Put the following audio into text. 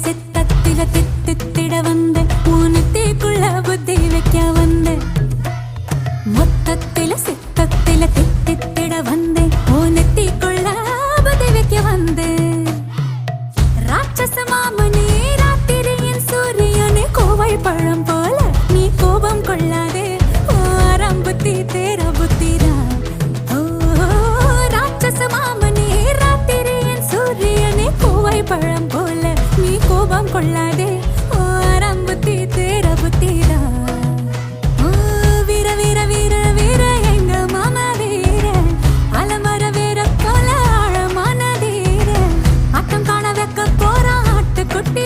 சித்தத்தில தித்திட வந்த ஊனத்தேக்குள்ள புத்தி வைக்க வந்த மொத்தத்தில சித்தத்தில தித்திட வந்த ஊனத்தேக்குள்ள புத்தி வைக்க வந்த ராட்சச மாமனே ராத்திரியின் சூரியனே கோவை பழம் போல நீ கோபம் கொள்ளாதே ஆறாம் புத்தி தேரா புத்திரா ராட்சச மாமனே ராத்திரியின் சூரியனே கோவை பழம் போல நீ கோபம் கொள்ளாதே ஆறாம் புத்தி தேரா புத்திரா வீர வீர வீர வீர எங்க மாமா வீர அலமர வீர போல ஆழமான தீர ஆட்டம் காண வைக்க போறான் ஆட்டு குட்டி